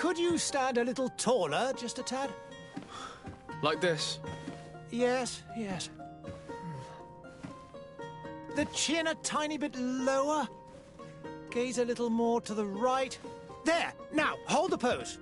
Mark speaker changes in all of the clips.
Speaker 1: Could you stand a little taller, just a tad?
Speaker 2: Like this?
Speaker 1: Yes, yes. The chin a tiny bit lower. Gaze a little more to the right. There! Now, hold the pose.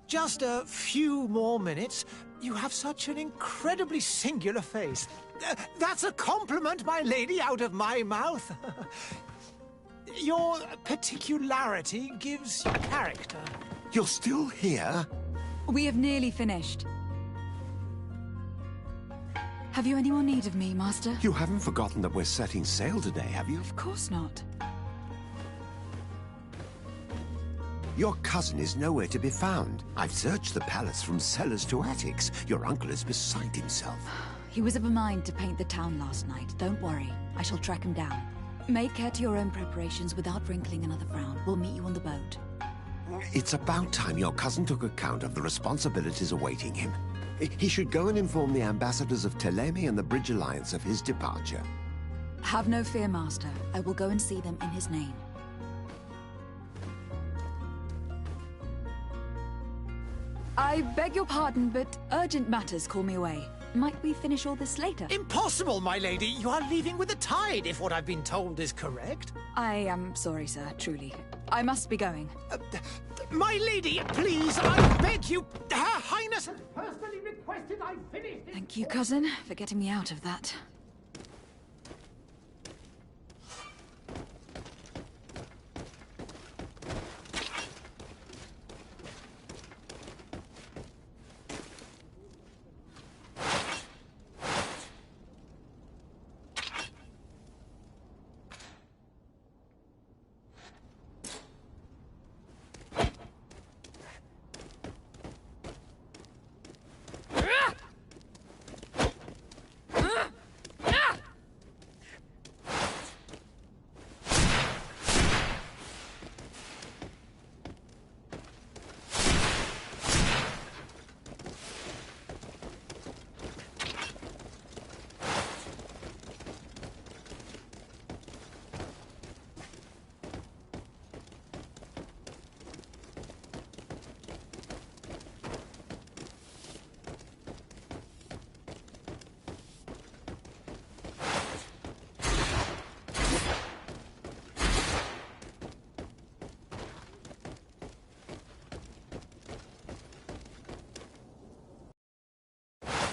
Speaker 1: Just a few more minutes. You have such an incredibly singular face. That's a compliment, my lady, out of my mouth. Your particularity gives you character.
Speaker 3: You're still here?
Speaker 4: We have nearly finished. Have you any more need of me, Master?
Speaker 3: You haven't forgotten that we're setting sail today, have you?
Speaker 4: Of course not.
Speaker 3: Your cousin is nowhere to be found. I've searched the palace from cellars to attics. Your uncle is beside himself.
Speaker 4: He was of a mind to paint the town last night. Don't worry. I shall track him down. Make care to your own preparations without wrinkling another frown. We'll meet you on the boat.
Speaker 3: It's about time your cousin took account of the responsibilities awaiting him. He should go and inform the ambassadors of Thélème and the Bridge Alliance of his departure.
Speaker 4: Have no fear, Master. I will go and see them in his name. I beg your pardon, but urgent matters call me away. Might we finish all this later?
Speaker 1: Impossible, my lady. You are leaving with the tide, if what I've been told is correct.
Speaker 4: I am sorry, sir, truly. I must be going.
Speaker 1: My lady, please, I beg you. Her Highness has personally requested I finish this.
Speaker 4: Thank you, cousin, for getting me out of that.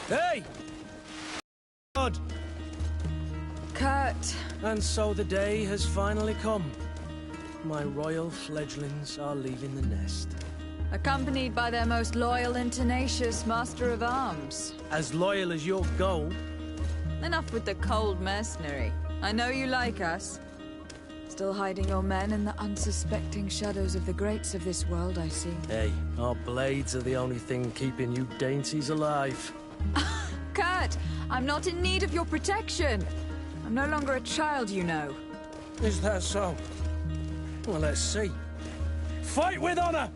Speaker 5: Hey! God!
Speaker 4: Kurt!
Speaker 5: And so the day has finally come. My royal fledglings are leaving the nest.
Speaker 4: Accompanied by their most loyal and tenacious master of arms.
Speaker 5: As loyal as your goal.
Speaker 4: Enough with the cold mercenary. I know you like us. Still hiding your men in the unsuspecting shadows of the greats of this world, I see.
Speaker 5: Hey, our blades are the only thing keeping you dainties alive.
Speaker 4: Kurt! I'm not in need of your protection! I'm no longer a child, you know.
Speaker 5: Is that so? Well, let's see. Fight with honor!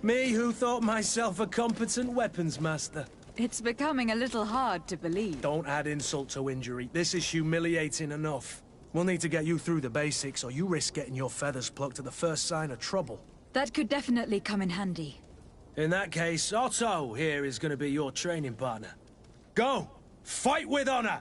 Speaker 5: Me who thought myself a competent weapons master.
Speaker 4: It's becoming a little hard to believe.
Speaker 5: Don't add insult to injury. This is humiliating enough. We'll need to get you through the basics, or you risk getting your feathers plucked at the first sign of trouble.
Speaker 4: That could definitely come in handy.
Speaker 5: In that case, Otto here is going to be your training partner. Go! Fight with honor!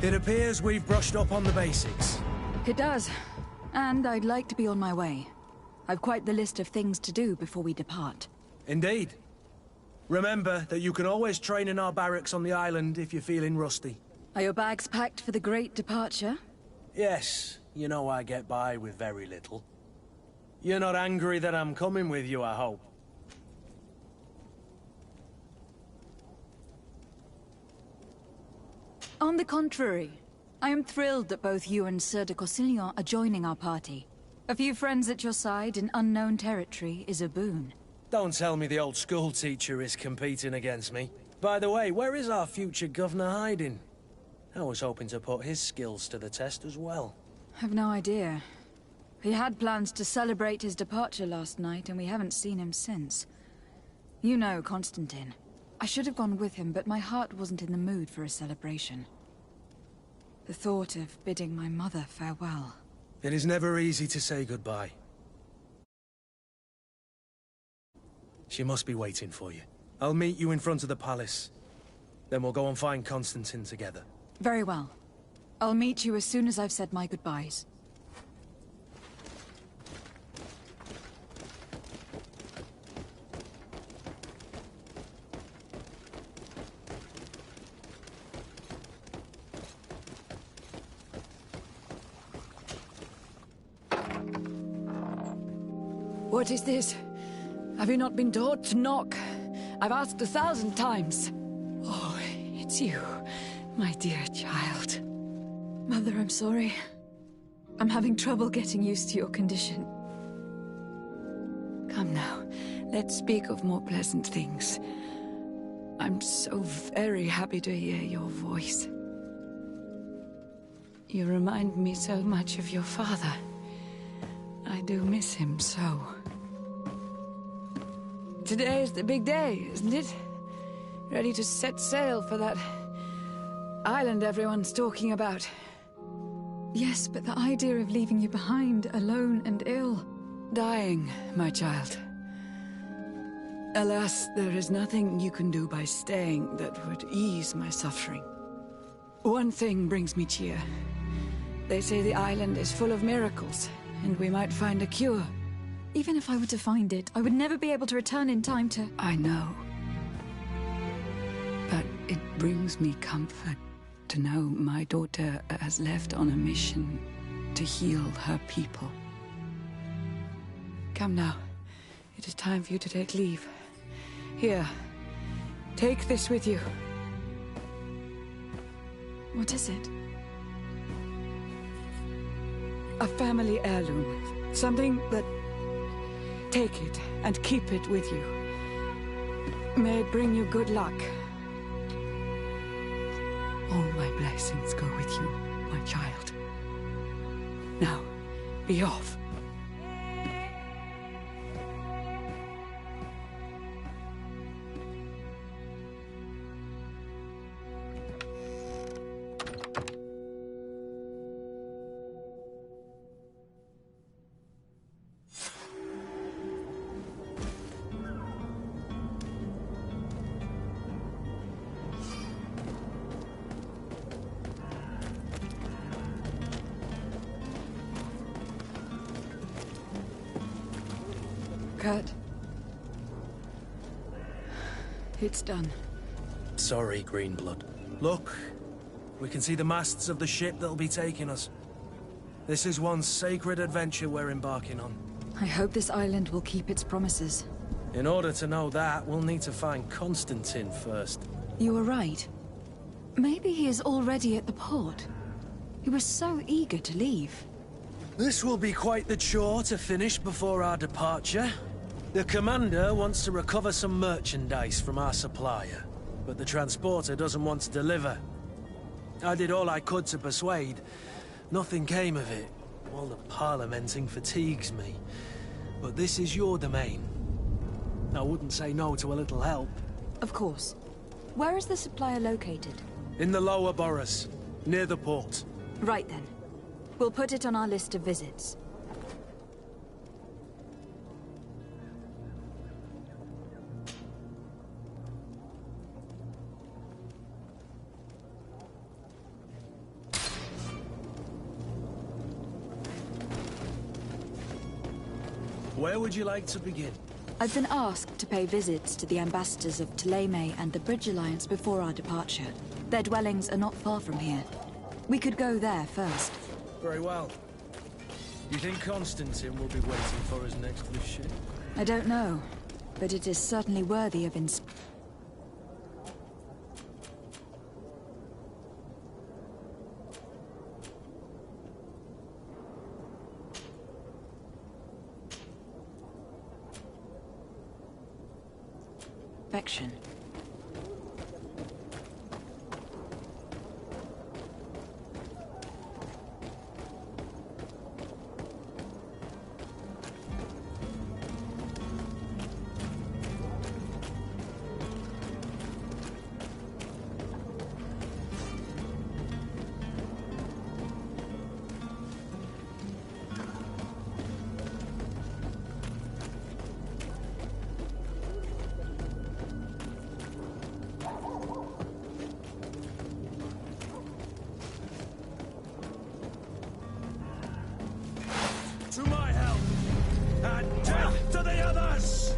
Speaker 5: It appears we've brushed up on the basics.
Speaker 4: It does. And I'd like to be on my way. I've quite the list of things to do before we depart.
Speaker 5: Indeed. Remember that you can always train in our barracks on the island if you're feeling rusty.
Speaker 4: Are your bags packed for the great departure?
Speaker 5: Yes, you know I get by with very little. You're not angry that I'm coming with you, I hope.
Speaker 4: On the contrary, I am thrilled that both you and Sir de Corsillon are joining our party. A few friends at your side in unknown territory is a boon.
Speaker 5: Don't tell me the old school teacher is competing against me. By the way, where is our future governor hiding? I was hoping to put his skills to the test as well.
Speaker 4: I've no idea. He had plans to celebrate his departure last night, and we haven't seen him since. You know Constantine. I should have gone with him, but my heart wasn't in the mood for a celebration. The thought of bidding my mother farewell.
Speaker 5: It is never easy to say goodbye. She must be waiting for you. I'll meet you in front of the palace. Then we'll go and find Constantine together.
Speaker 4: Very well. I'll meet you as soon as I've said my goodbyes.
Speaker 6: What is this? Have you not been taught to knock? I've asked 1,000 times. Oh, it's you, my dear child.
Speaker 4: Mother, I'm sorry. I'm having trouble getting used to your condition.
Speaker 6: Come now, let's speak of more pleasant things. I'm so very happy to hear your voice. You remind me so much of your father. I do miss him so. Today is the big day, isn't it? Ready to set sail for that island everyone's talking about.
Speaker 4: Yes, but the idea of leaving you behind, alone and ill...
Speaker 6: Dying, my child. Alas, there is nothing you can do by staying that would ease my suffering. One thing brings me cheer. They say the island is full of miracles, and we might find a cure.
Speaker 4: Even if I were to find it, I would never be able to return in time to...
Speaker 6: I know. But it brings me comfort to know my daughter has left on a mission to heal her people. Come now. It is time for you to take leave. Here, take this with you.
Speaker 4: What is it?
Speaker 6: A family heirloom. Something that... Take it and keep it with you. May it bring you good luck. All my blessings go with you, my child. Now, be off.
Speaker 4: Kurt. It's done.
Speaker 5: Sorry, Greenblood. Look, we can see the masts of the ship that'll be taking us. This is one sacred adventure we're embarking on.
Speaker 4: I hope this island will keep its promises.
Speaker 5: In order to know that, we'll need to find Constantine first.
Speaker 4: You were right. Maybe he is already at the port. He was so eager to leave.
Speaker 5: This will be quite the chore to finish before our departure. The commander wants to recover some merchandise from our supplier, but the transporter doesn't want to deliver. I did all I could to persuade. Nothing came of it. All the parliamenting fatigues me. But this is your domain. I wouldn't say no to a little help.
Speaker 4: Of course. Where is the supplier located?
Speaker 5: In the lower boroughs, near the port.
Speaker 4: Right then. We'll put it on our list of visits.
Speaker 5: Where would you like to begin?
Speaker 4: I've been asked to pay visits to the ambassadors of Thélème and the Bridge Alliance before our departure. Their dwellings are not far from here. We could go there first.
Speaker 5: Very well. You think Constantine will be waiting for us next with ship?
Speaker 4: I don't know, but it is certainly worthy of inspection.
Speaker 5: To my help! And death to the others!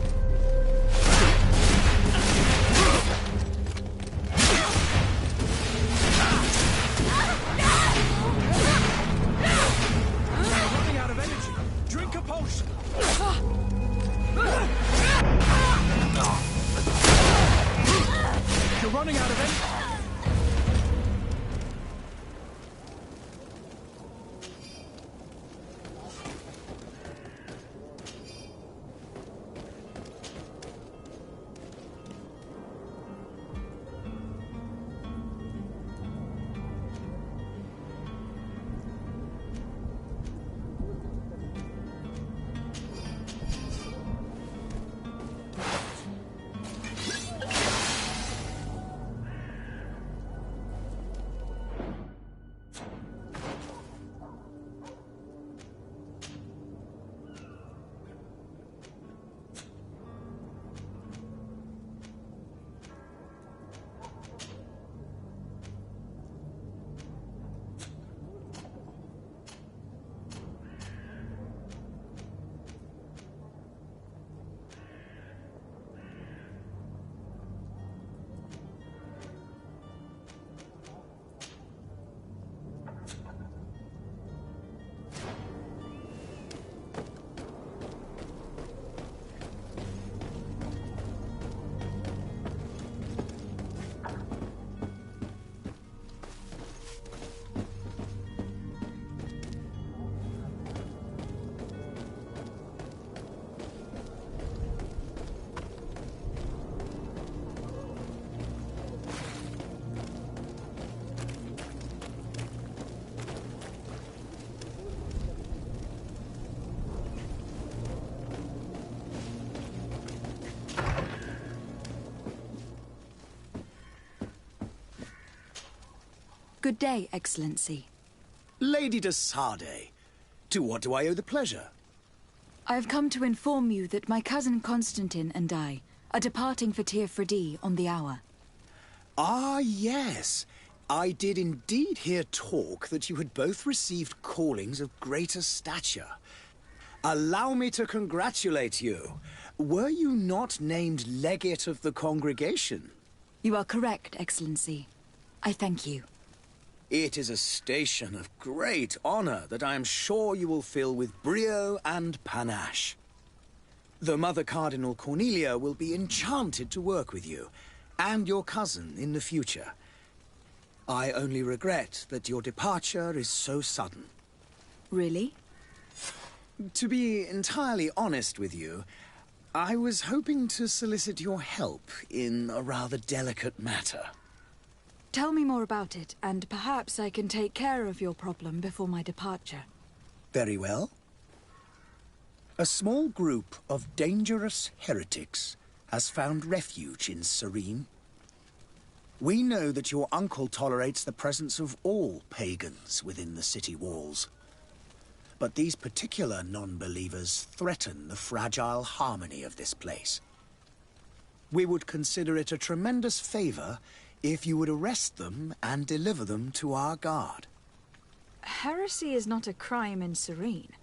Speaker 5: Running out of energy. Drink a potion. You're running out of energy.
Speaker 4: Good day, Excellency.
Speaker 7: Lady de Sardet, to what do I owe the pleasure?
Speaker 4: I have come to inform you that my cousin Constantine and I are departing for Teer Fradee on the hour.
Speaker 7: Ah, yes. I did indeed hear talk that you had both received callings of greater stature. Allow me to congratulate you. Were you not named legate of the congregation?
Speaker 4: You are correct, Excellency. I thank you.
Speaker 7: It is a station of great honor that I am sure you will fill with brio and panache. The Mother Cardinal Cornelia will be enchanted to work with you, and your cousin in the future. I only regret that your departure is so sudden.
Speaker 4: Really?
Speaker 7: To be entirely honest with you, I was hoping to solicit your help in a rather delicate matter.
Speaker 4: Tell me more about it, and perhaps I can take care of your problem before my departure.
Speaker 7: Very well. A small group of dangerous heretics has found refuge in Serene. We know that your uncle tolerates the presence of all pagans within the city walls. But these particular non-believers threaten the fragile harmony of this place. We would consider it a tremendous favor if you would arrest them and deliver them to our guard.
Speaker 4: Heresy is not a crime in Serene.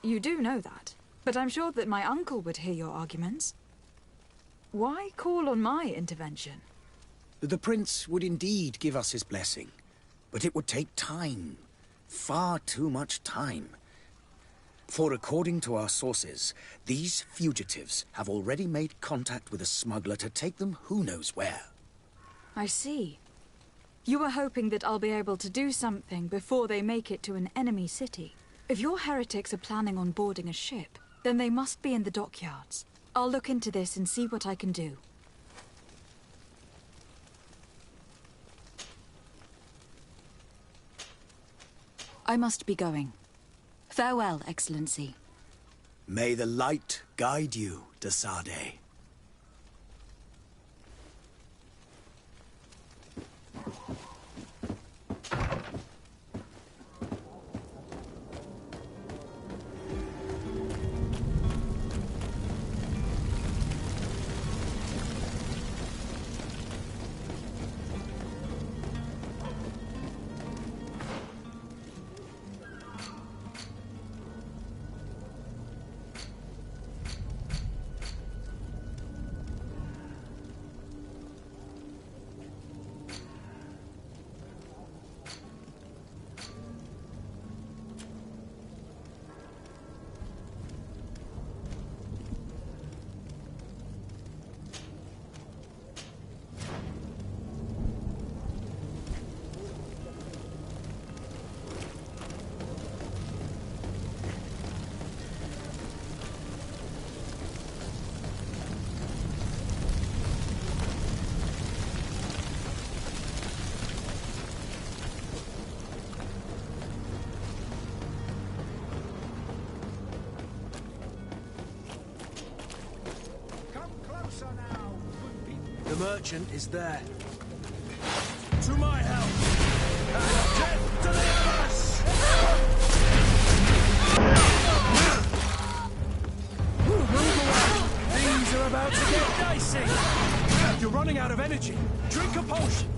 Speaker 4: You do know that? But I'm sure that my uncle would hear your arguments. Why call on my intervention?
Speaker 7: The prince would indeed give us his blessing, but it would take time. Far too much time. For according to our sources, these fugitives have already made contact with a smuggler to take them who knows where.
Speaker 4: I see. You were hoping that I'll be able to do something before they make it to an enemy city. If your heretics are planning on boarding a ship, then they must be in the dockyards. I'll look into this and see what I can do. I must be going. Farewell, Excellency.
Speaker 7: May the light guide you, de Sade.
Speaker 5: The merchant is there. To my help! And death to the others! Move away! Things are about to get dicey! You're running out of energy. Drink a potion!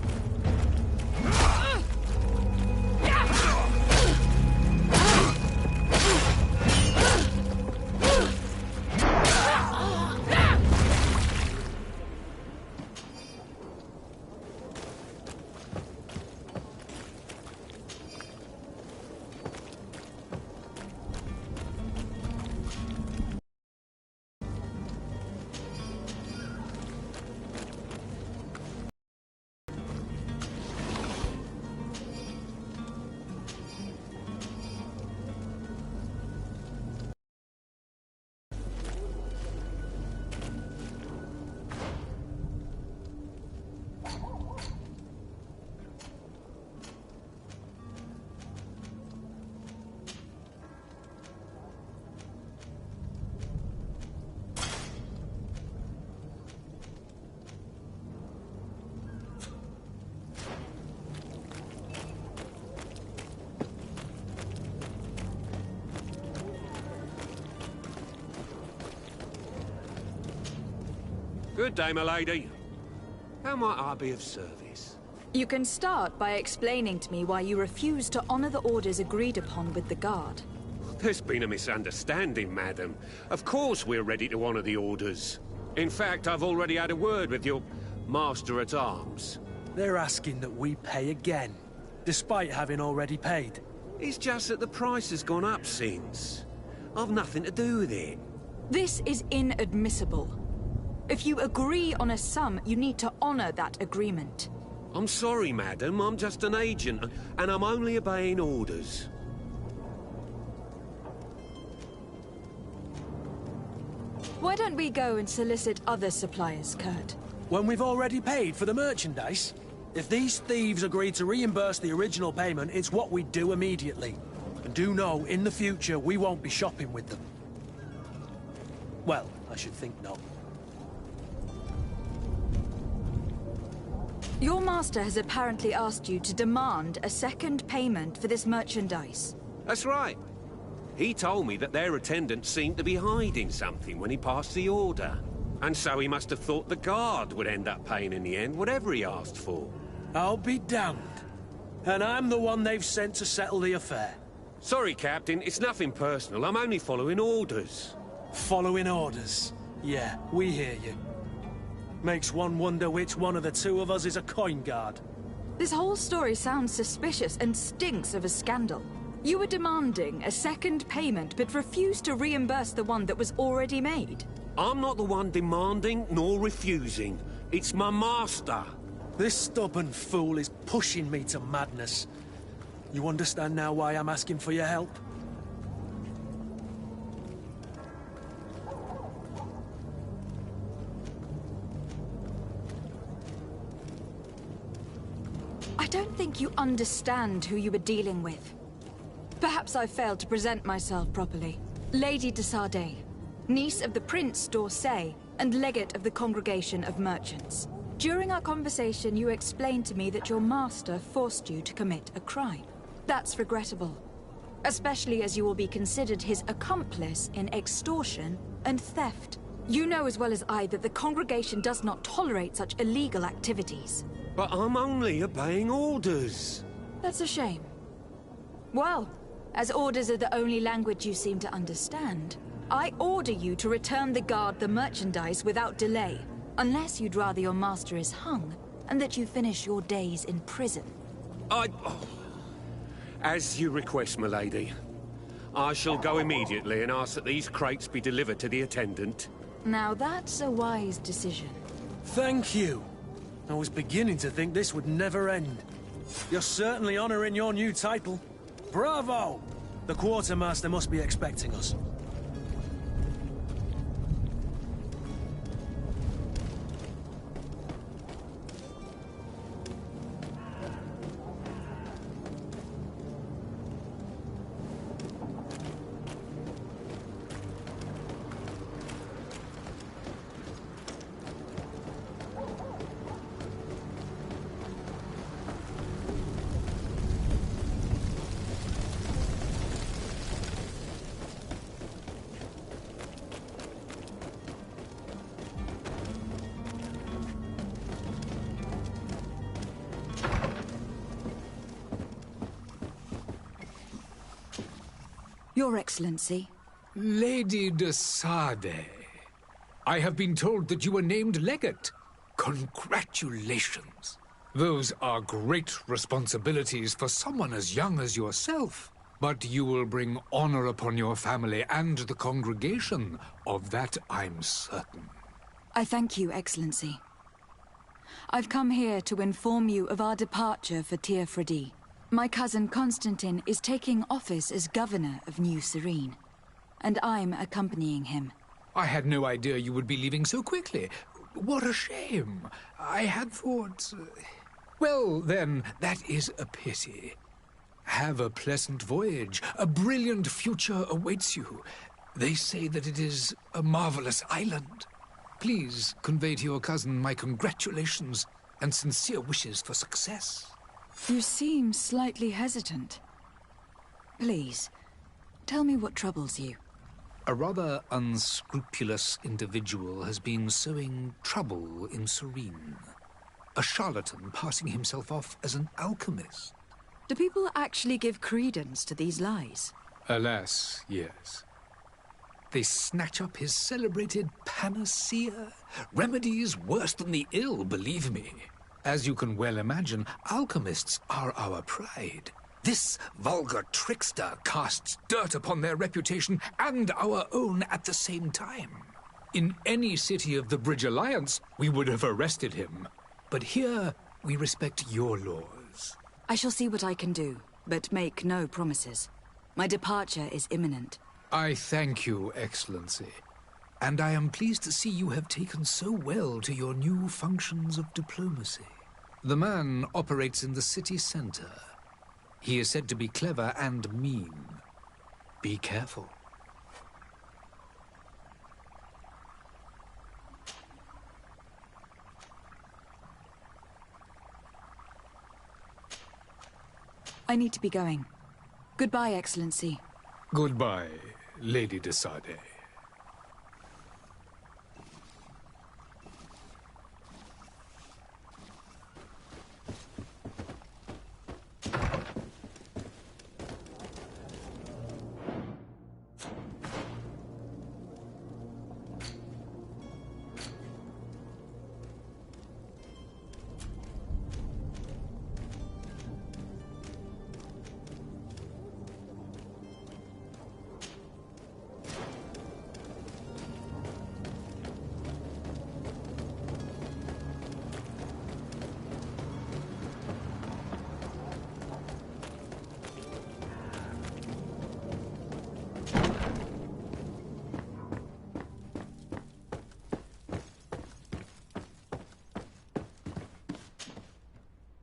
Speaker 3: Good day, my lady. How might I be of service?
Speaker 4: You can start by explaining to me why you refuse to honor the orders agreed upon with the guard.
Speaker 3: There's been a misunderstanding, madam. Of course we're ready to honor the orders. In fact, I've already had a word with your master-at-arms.
Speaker 5: They're asking that we pay again, despite having already paid.
Speaker 3: It's just that the price has gone up since. I've nothing to do with it.
Speaker 4: This is inadmissible. If you agree on a sum, you need to honor that agreement.
Speaker 3: I'm sorry, madam. I'm just an agent, and I'm only obeying orders.
Speaker 4: Why don't we go and solicit other suppliers, Kurt?
Speaker 5: When we've already paid for the merchandise? If these thieves agree to reimburse the original payment, it's what we do immediately. And do know, in the future, we won't be shopping with them. Well, I should think not.
Speaker 4: Your master has apparently asked you to demand a second payment for this merchandise.
Speaker 3: That's right. He told me that their attendant seemed to be hiding something when he passed the order. And so he must have thought the guard would end up paying in the end, whatever he asked for.
Speaker 5: I'll be damned. And I'm the one they've sent to settle the affair.
Speaker 3: Sorry, Captain. It's nothing personal. I'm only following orders.
Speaker 5: Following orders. Yeah, we hear you. Makes one wonder which one of the two of us is a coin guard.
Speaker 4: This whole story sounds suspicious and stinks of a scandal. You were demanding a second payment, but refused to reimburse the one that was already made.
Speaker 3: I'm not the one demanding nor refusing. It's my master.
Speaker 5: This stubborn fool is pushing me to madness. You understand now why I'm asking for your help?
Speaker 4: I don't think you understand who you were dealing with. Perhaps I failed to present myself properly. Lady de Sardet, niece of the Prince d'Orsay, and legate of the Congregation of Merchants. During our conversation, you explained to me that your master forced you to commit a crime. That's regrettable, especially as you will be considered his accomplice in extortion and theft. You know as well as I that the Congregation does not tolerate such illegal activities.
Speaker 3: But I'm only obeying orders.
Speaker 4: That's a shame. Well, as orders are the only language you seem to understand, I order you to return the guard the merchandise without delay, unless you'd rather your master is hung, and that you finish your days in prison.
Speaker 3: As you request, milady. I shall go immediately and ask that these crates be delivered to the attendant.
Speaker 4: Now that's a wise decision.
Speaker 5: Thank you. I was beginning to think this would never end. You're certainly honoring your new title. Bravo! The quartermaster must be expecting us.
Speaker 4: Your Excellency.
Speaker 8: Lady de Sardet, I have been told that you were named legate. Congratulations. Those are great responsibilities for someone as young as yourself. But you will bring honor upon your family and the congregation. Of that I'm certain.
Speaker 4: I thank you, Excellency. I've come here to inform you of our departure for Teer Fradee. My cousin Constantin is taking office as governor of New Serene, and I'm accompanying him.
Speaker 8: I had no idea you would be leaving so quickly. What a shame. I had thought... Well, then, that is a pity. Have a pleasant voyage. A brilliant future awaits you. They say that it is a marvelous island. Please convey to your cousin my congratulations and sincere wishes for success.
Speaker 4: You seem slightly hesitant. Please, tell me what troubles you.
Speaker 8: A rather unscrupulous individual has been sowing trouble in Serene. A charlatan passing himself off as an alchemist.
Speaker 4: Do people actually give credence to these lies?
Speaker 8: Alas, yes. They snatch up his celebrated panacea. Remedies worse than the ill, believe me. As you can well imagine, alchemists are our pride. This vulgar trickster casts dirt upon their reputation and our own at the same time. In any city of the Bridge Alliance, we would have arrested him. But here, we respect your laws.
Speaker 4: I shall see what I can do, but make no promises. My departure is imminent.
Speaker 8: I thank you, Excellency. And I am pleased to see you have taken so well to your new functions of diplomacy. The man operates in the city center. He is said to be clever and mean. Be careful.
Speaker 4: I need to be going. Goodbye, Excellency.
Speaker 8: Goodbye, Lady de Sardet.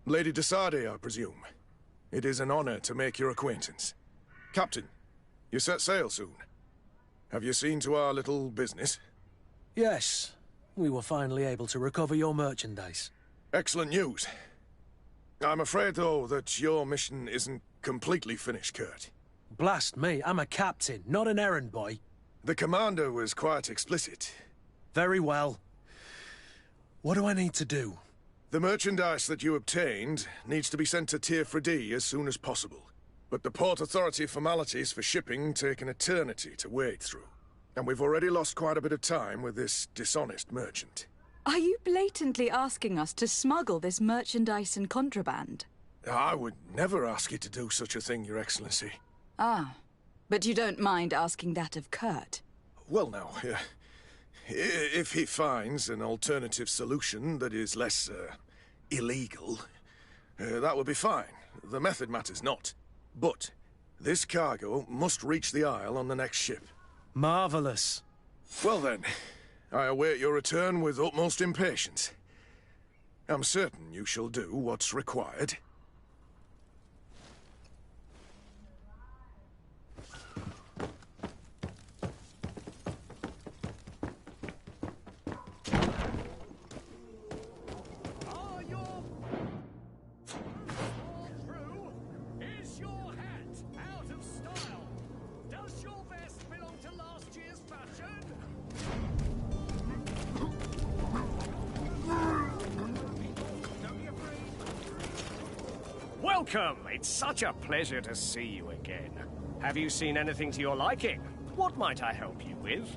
Speaker 9: Lady de Sardet, I presume. It is an honor to make your acquaintance. Captain, you set sail soon. Have you seen to our little business?
Speaker 5: Yes. We were finally able to recover your merchandise.
Speaker 9: Excellent news. I'm afraid, though, that your mission isn't completely finished, Kurt.
Speaker 5: Blast me, I'm a captain, not an errand boy.
Speaker 9: The commander was quite explicit.
Speaker 5: Very well. What do I need to do?
Speaker 9: The merchandise that you obtained needs to be sent to Teer as soon as possible. But the Port Authority formalities for shipping take an eternity to wade through. And we've already lost quite a bit of time with this dishonest merchant.
Speaker 10: Are you blatantly asking us to smuggle this merchandise and contraband?
Speaker 9: I would never ask you to do such a thing, Your Excellency.
Speaker 10: Ah, but you don't mind asking that of Kurt?
Speaker 9: Well, now, if he finds an alternative solution that is less, illegal, that would be fine. The method matters not. But this cargo must reach the Isle on the next ship.
Speaker 5: Marvelous.
Speaker 9: Well then, I await your return with utmost impatience. I'm certain you shall do what's required.
Speaker 11: Welcome! It's such a pleasure to see you again. Have you seen anything to your liking? What might I help you with?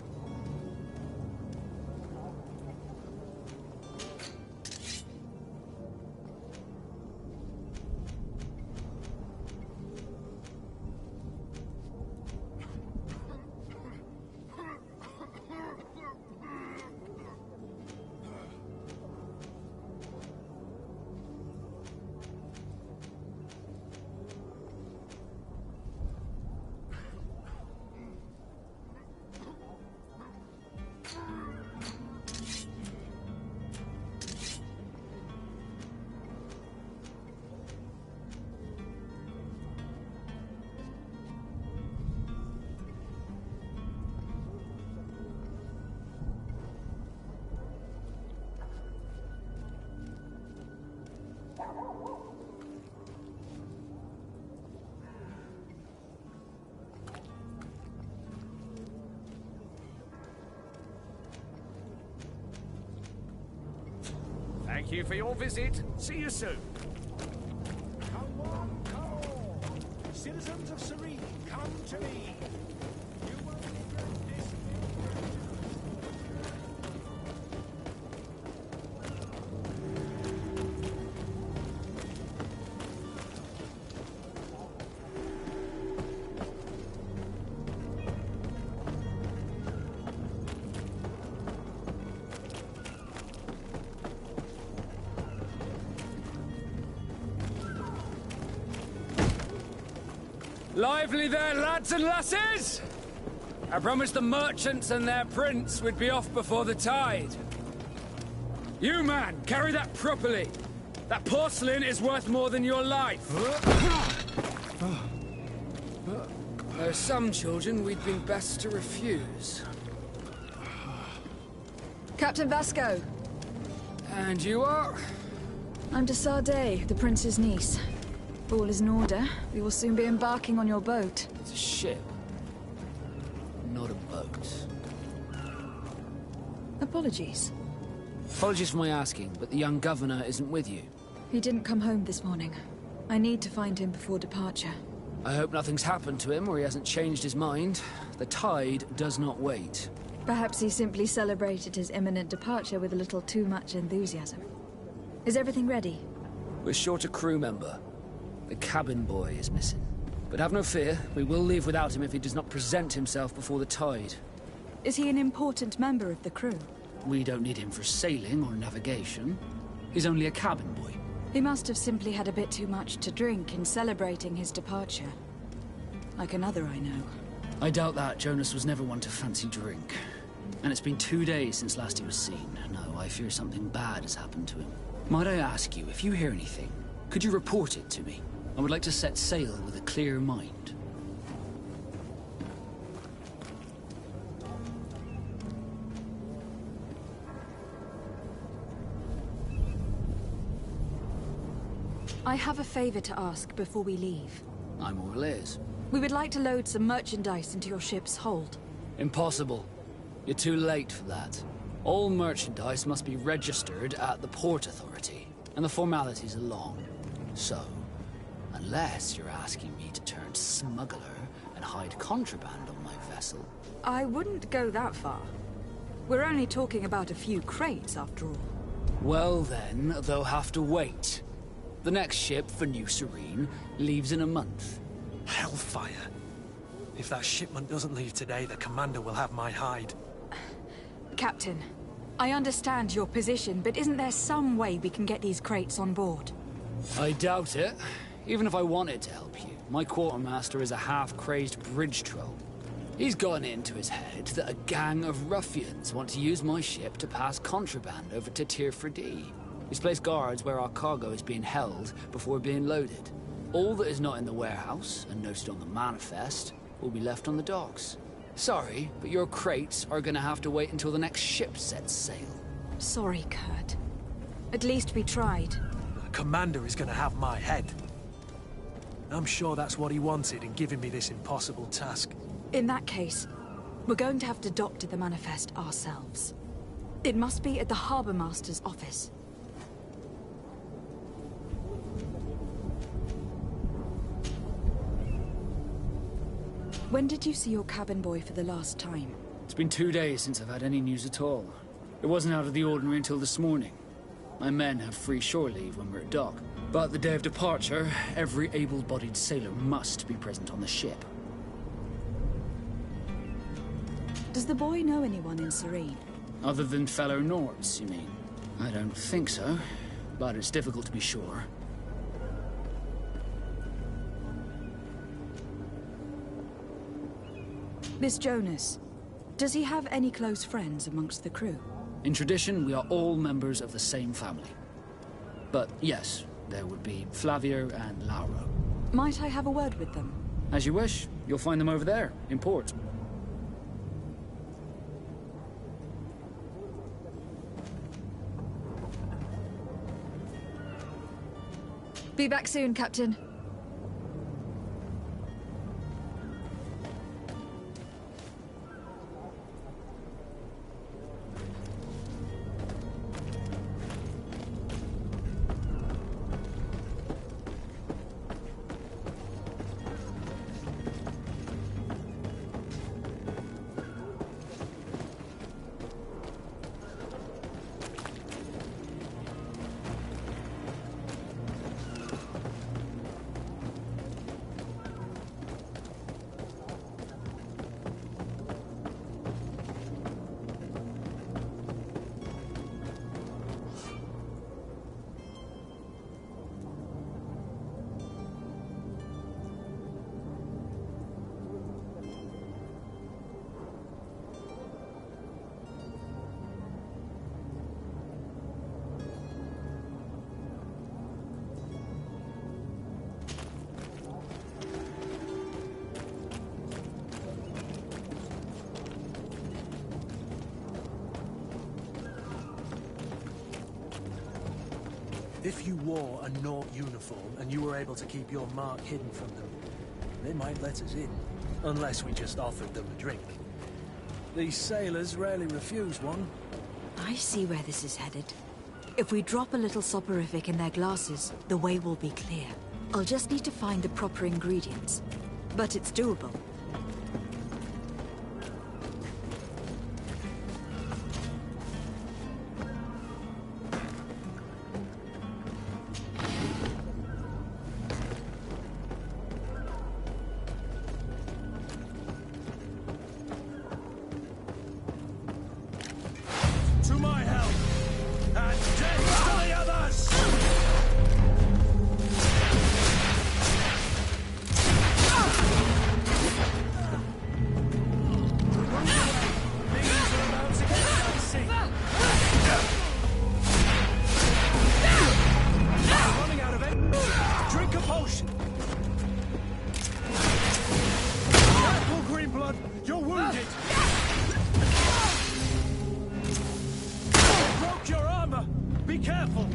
Speaker 11: Thank you for your visit. See you soon.
Speaker 1: Come on, come on. Citizens of Serene, come to me. You won't regret this.
Speaker 12: Lively there, lads and lasses! I promised the merchants and their prince we'd be off before the tide. You, man, carry that properly. That porcelain is worth more than your life. There are some children we'd been best to refuse.
Speaker 4: Captain Vasco.
Speaker 12: And you are?
Speaker 4: I'm de Sardet, the prince's niece. All is in order. We will soon be embarking on your boat.
Speaker 12: It's a ship, not a boat.
Speaker 4: Apologies.
Speaker 12: Apologies for my asking, but the young governor isn't with you.
Speaker 4: He didn't come home this morning. I need to find him before departure.
Speaker 12: I hope nothing's happened to him or he hasn't changed his mind. The tide does not wait.
Speaker 4: Perhaps he simply celebrated his imminent departure with a little too much enthusiasm. Is everything ready?
Speaker 12: We're short a crew member. The cabin boy is missing. But have no fear, we will leave without him if he does not present himself before the tide.
Speaker 10: Is he an important member of the crew?
Speaker 12: We don't need him for sailing or navigation. He's only a cabin boy.
Speaker 4: He must have simply had a bit too much to drink in celebrating his departure. Like another I know.
Speaker 12: I doubt that. Jonas was never one to fancy drink. And it's been 2 days since last he was seen. No, I fear something bad has happened to him. Might I ask you, if you hear anything,
Speaker 13: Could you report it to me? I would like to set sail with a clear mind.
Speaker 4: I have a favor to ask before we leave.
Speaker 13: I'm all ears.
Speaker 4: We would like to load some merchandise into your ship's hold.
Speaker 13: Impossible. You're too late for that. All merchandise must be registered at the Port Authority, and the formalities are long. So, unless you're asking me to turn smuggler and hide contraband on my vessel...
Speaker 4: I wouldn't go that far. We're only talking about a few crates, after all.
Speaker 13: Well then, they'll have to wait. The next ship for New Serene leaves in a month.
Speaker 5: Hellfire. If that shipment doesn't leave today, the commander will have my hide.
Speaker 4: Captain, I understand your position, but isn't there some way we can get these crates on board?
Speaker 13: I doubt it. Even if I wanted to help you, my quartermaster is a half-crazed bridge troll. He's gotten it into his head that a gang of ruffians want to use my ship to pass contraband over to Tier 4D. He's placed guards where our cargo is being held before being loaded. All that is not in the warehouse, and noted on the manifest, will be left on the docks. Sorry, but your crates are gonna have to wait until the next ship sets sail.
Speaker 4: Sorry, Kurt. At least we tried.
Speaker 5: The commander is gonna have my head. I'm sure that's what he wanted in giving me this impossible task.
Speaker 4: In that case, we're going to have to doctor the manifest ourselves. It must be at the Harbour Master's office. When did you see your cabin boy for the last time?
Speaker 13: It's been 2 days since I've had any news at all. It wasn't out of the ordinary until this morning. My men have free shore leave when we're at dock. But the day of departure, every able-bodied sailor must be present on the ship.
Speaker 4: Does the boy know anyone in Serene?
Speaker 13: Other than fellow Nords, you mean? I don't think so, but it's difficult to be sure.
Speaker 4: Miss Jonas, does he have any close friends amongst the crew?
Speaker 13: In tradition, we are all members of the same family. But yes, there would be Flavio and Lauro.
Speaker 4: Might I have a word with them?
Speaker 13: As you wish. You'll find them over there, in port.
Speaker 4: Be back soon, Captain.
Speaker 5: If you wore a Nort uniform and you were able to keep your mark hidden from them, they might let us in. Unless we just offered them a drink. These sailors rarely refuse one.
Speaker 4: I see where this is headed. If we drop a little soporific in their glasses, the way will be clear. I'll just need to find the proper ingredients. But it's doable.
Speaker 5: To my help! And death to the others! Drink a potion! Careful, Greenblood! You're wounded! You broke your armor! Be careful!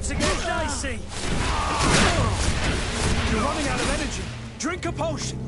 Speaker 5: To get dicey! You're running out of energy. Drink a potion!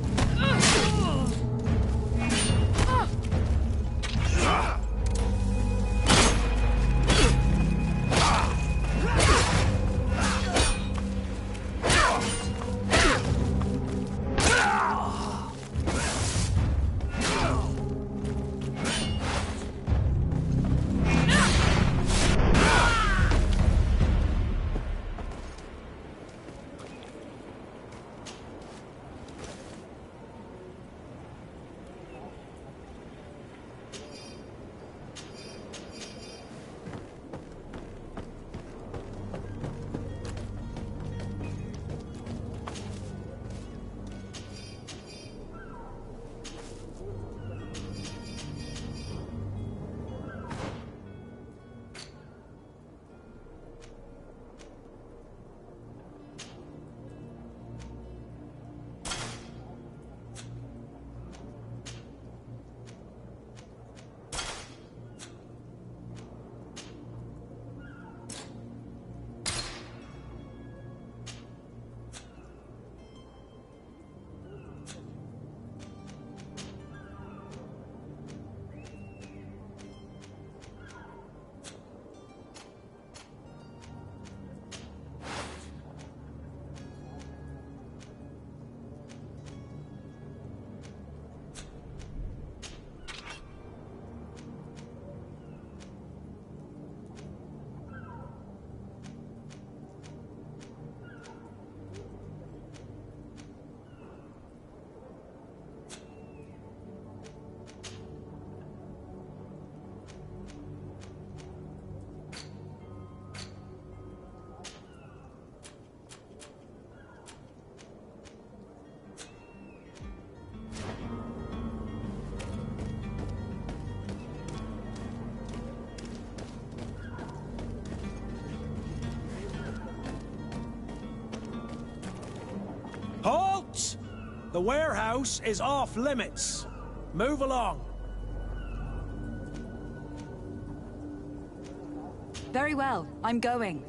Speaker 5: Halt! The warehouse is off limits. Move along.
Speaker 10: Very well, I'm going.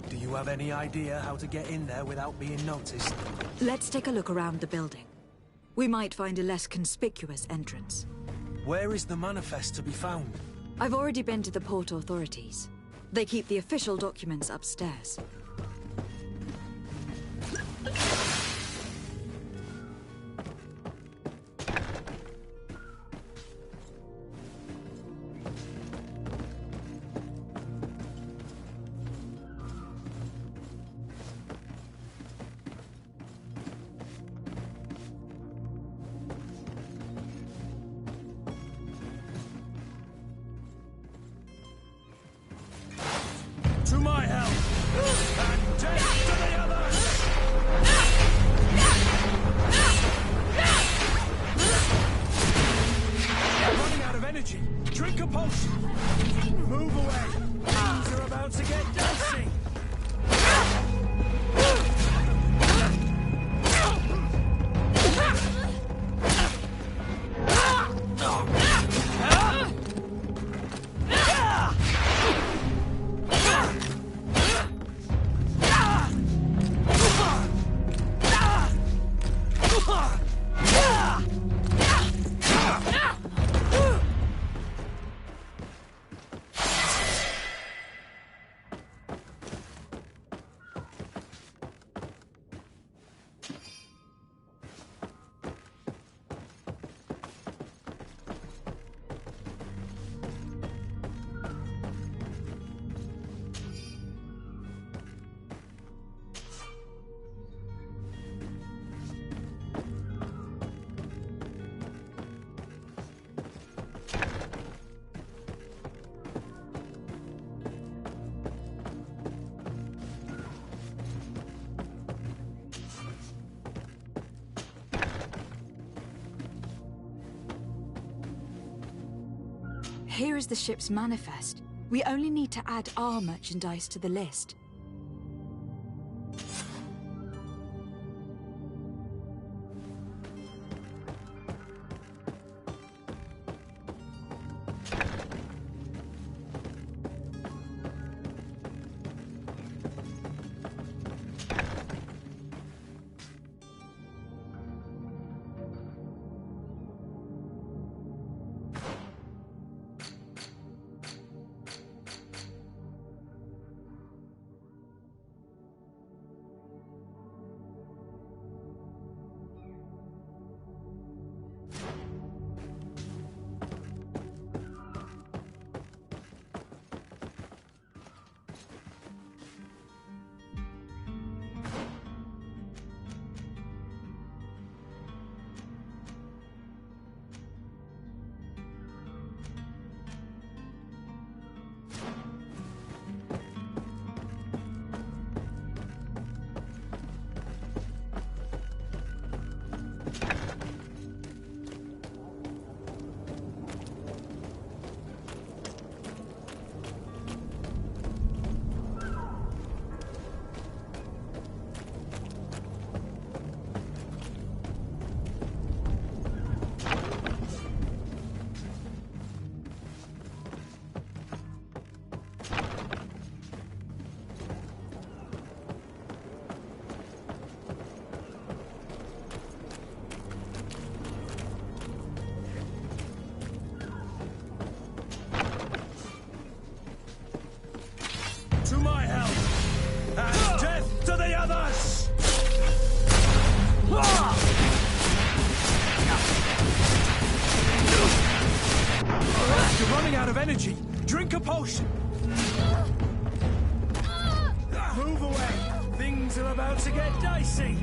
Speaker 5: Do you have any idea how to get in there without being noticed?
Speaker 10: Let's take a look around the building. We might find a less conspicuous entrance.
Speaker 5: Where is the manifest to be found?
Speaker 10: I've already been to the port authorities. They keep the official documents upstairs.
Speaker 4: Here is the ship's manifest. We only need to add our merchandise to the list.
Speaker 5: To my help! And death to the others! You're running out of energy. Drink a potion. Move away. Things are about to get dicey.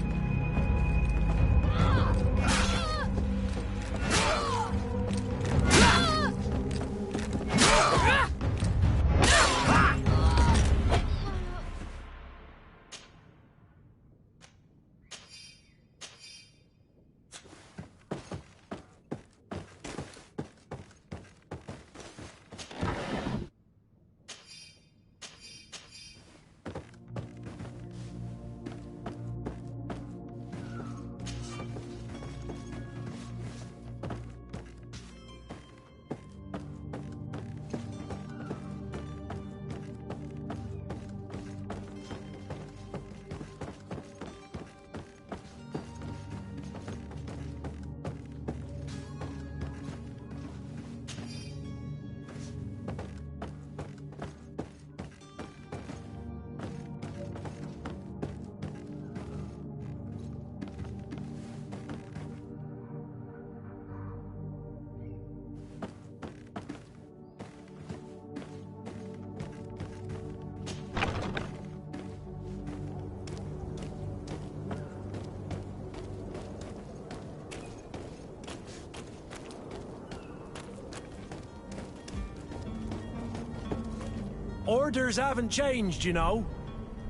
Speaker 5: Orders haven't changed, you know.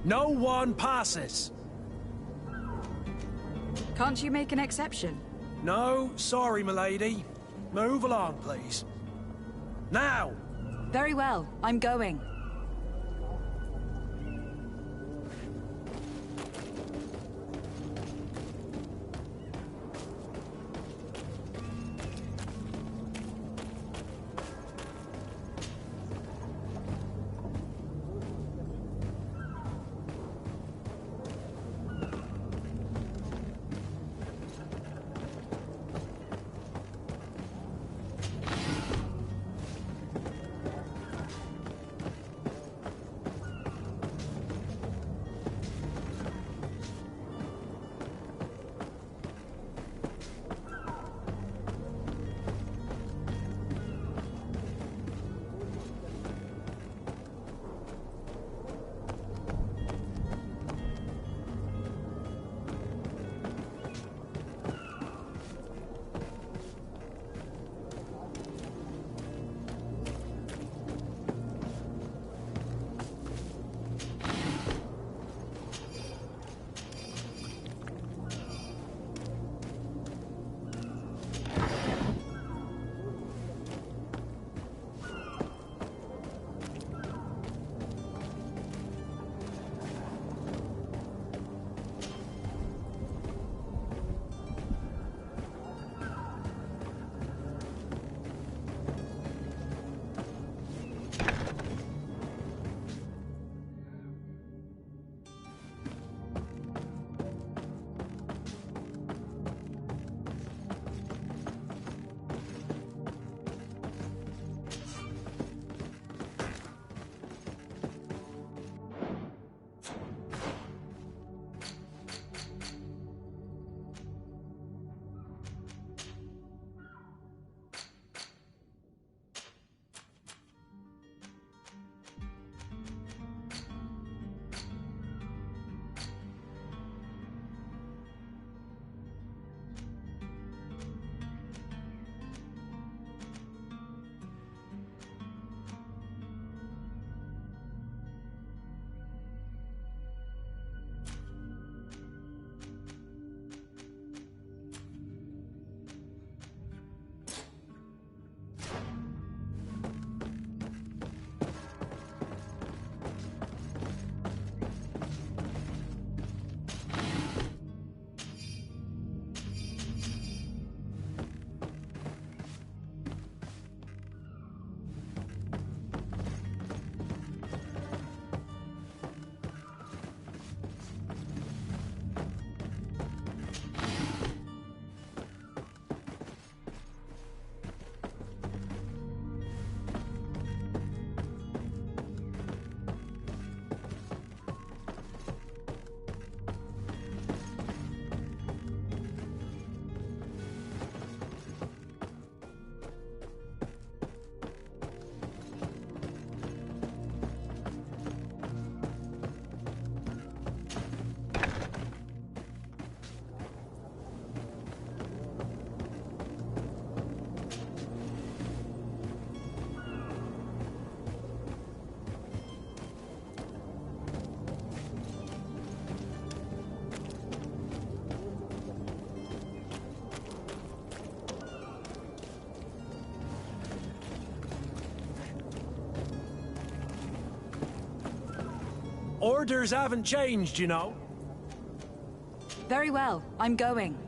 Speaker 5: No one passes.
Speaker 4: Can't you make an exception?
Speaker 5: No, sorry, milady. Move along, please. Now!
Speaker 4: Very well, I'm going.
Speaker 5: Orders haven't changed, you know.
Speaker 10: Very well, I'm going.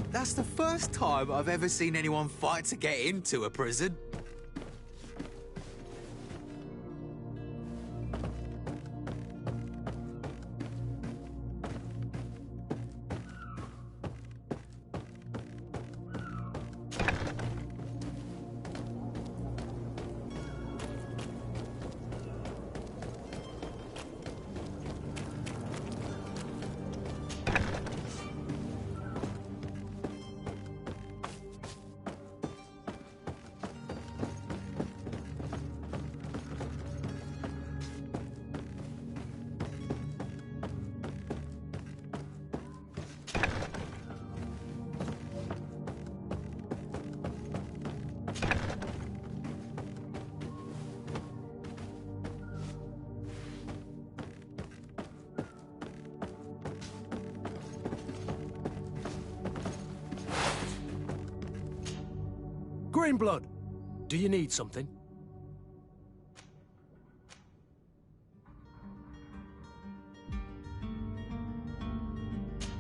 Speaker 14: That's the first time I've ever seen anyone fight to get into a prison.
Speaker 5: Greenblood, do you need something?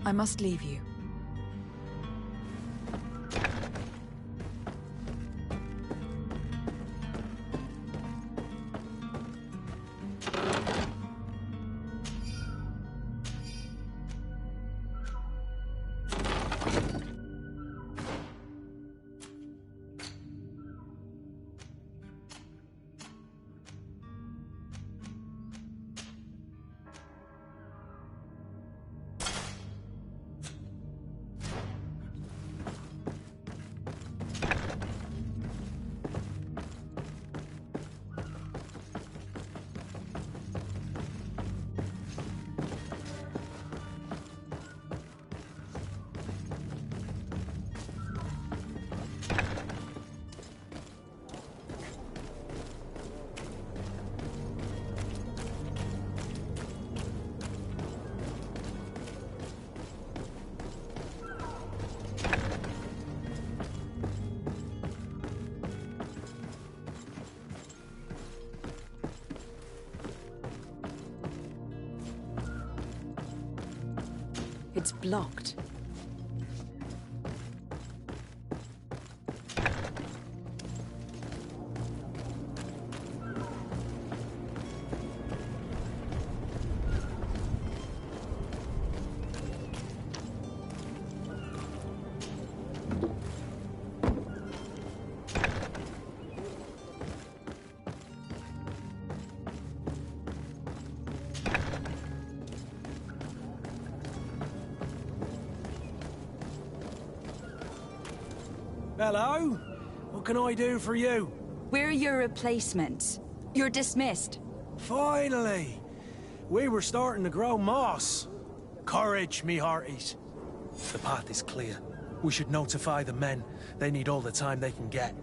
Speaker 4: I must leave you. It's blocked.
Speaker 5: Hello? What can I do for you?
Speaker 10: We're your replacements. You're dismissed.
Speaker 5: Finally! We were starting to grow moss. Courage, me hearties. The path is clear. We should notify the men. They need all the time they can get.